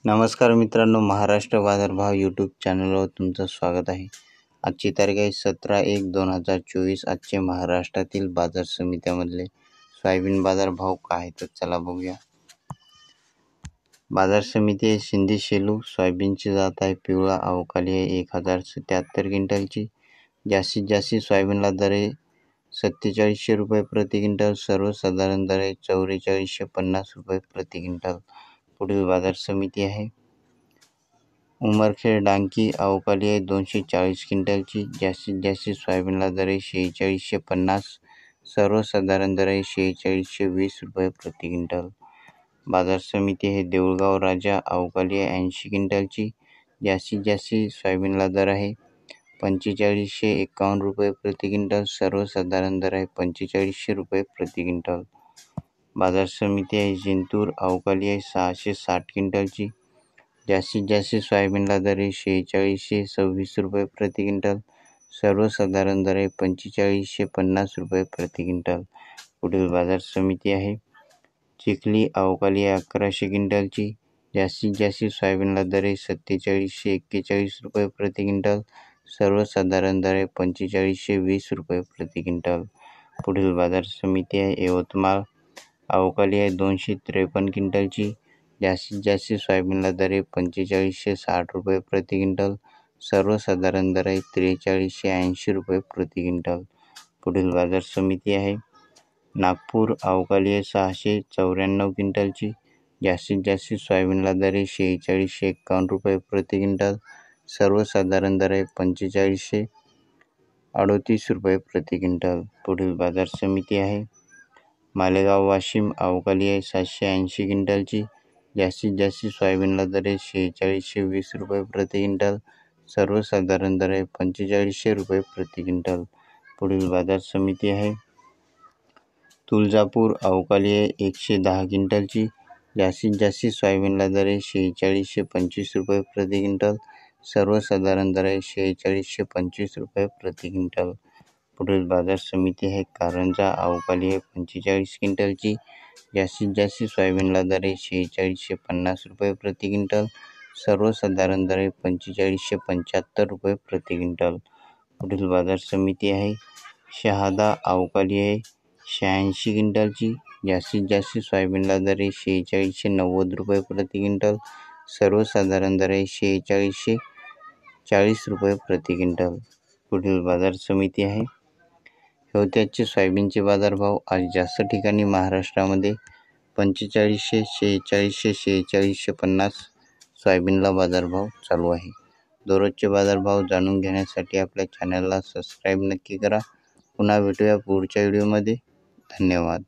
नमस्कार मित्रांनो, महाराष्ट्र बाजारभाव यूट्यूब चॅनलवर तुमचं स्वागत आहे. आजची तारीख आहे 17/1/2024. आजचे महाराष्ट्रातील बाजार समित्यामधले सोयाबीन बाजारभाव काय आहे तर चला बघूया. बाजार समिती आहे शिंदे शेलू. सोयाबीनची जात आहे पिवळा, अवकाळी आहे 1077 क्विंटलची. जास्तीत जास्त सोयाबीनला दर आहे 4700 रुपये प्रति क्विंटल. सर्वसाधारण दर आहे 4450 रुपये प्रति क्विंटल. पुढील बाजार समिती आहे उमरखेड डांकी. अवकाळी आहे 240 क्विंटलची. जास्तीत जास्त सोयाबीनला दर आहे 4650. सर्वसाधारण दर आहे 4620 रुपये प्रति क्विंटल. बाजार समिती आहे देऊळगाव राजा. अवकाळी आहे 80 क्विंटलची. जास्तीत जास्त सोयाबीनला दर आहे 4551 रुपये प्रति क्विंटल. सर्वसाधारण दर आहे 4500 रुपये प्रति क्विंटल. बाजार समिती आहे जिंतूर. अवकाळी आहे 660 क्विंटलची. जास्तीत जास्त सोयाबीनला दर आहे 4626 रुपये प्रति क्विंटल. सर्वसाधारण दर आहे 4550 रुपये प्रति क्विंटल. पुढील बाजार समिती आहे चिखली. अवकाळी आहे 1100 क्विंटलची. जास्तीत जास्त सोयाबीनला दर आहे 4741 रुपये प्रति क्विंटल. सर्वसाधारण दर आहे 4520 रुपये प्रति क्विंटल. पुढील बाजार समिती आहे यवतमाळ. अवकाळी आहे 253 क्विंटलची. जास्तीत जास्त सोयाबीनला दर आहे 4560 रुपये प्रति क्विंटल. सर्वसाधारण दर आहे 4380 रुपये प्रति क्विंटल. पुढील बाजार समिती आहे नागपूर. अवकाळी आहे 694 क्विंटलची. जास्तीत जास्त सोयाबीनला दर आहे 4651 रुपये प्रति क्विंटल. सर्वसाधारण दर आहे 4538 रुपये प्रति क्विंटल. पुढील बाजार समिती आहे मालेगाव वाशिम. अवकाळी आहे 780 क्विंटलची. जास्तीत जास्त सोयाबीनला दर आहे 4620 रुपये प्रति क्विंटल. सर्वसाधारण दर आहे 4500 रुपये प्रति क्विंटल. पुढील बाजार समिती आहे तुळजापूर. अवकाळी आहे 110 क्विंटलची. जास्तीत जास्त सोयाबीनला दर आहे 4625 रुपये प्रति क्विंटल. सर्वसाधारण दर आहे 4625 रुपये प्रति क्विंटल. पुढील बाजार समिती आहे कारंजा. अवकाळी आहे 45 क्विंटलची. जास्तीत जास्त सोयाबीनला दर आहे 4650 रुपये प्रति क्विंटल. सर्वसाधारण दर आहे 4575 रुपये प्रति क्विंटल. पुढील बाजार समिती आहे शहादा. अवकाळी आहे 86 क्विंटलची. जास्तीत जास्त सोयाबीनला दर आहे 4690 रुपये प्रति क्विंटल. सर्वसाधारण दर आहे 4640 रुपये प्रति क्विंटल. पुढील बाजार समिती आहे हिवत्याचे सोयाबीनचे बाजारभाव. आज जास्त ठिकाणी महाराष्ट्रामध्ये 4500, 4600, 4650 सोयाबीनला बाजारभाव चालू आहे. दररोजचे बाजारभाव जाणून घेण्यासाठी आपल्या चॅनलला सबस्क्राईब नक्की करा. पुन्हा भेटूया पुढच्या व्हिडिओमध्ये. धन्यवाद.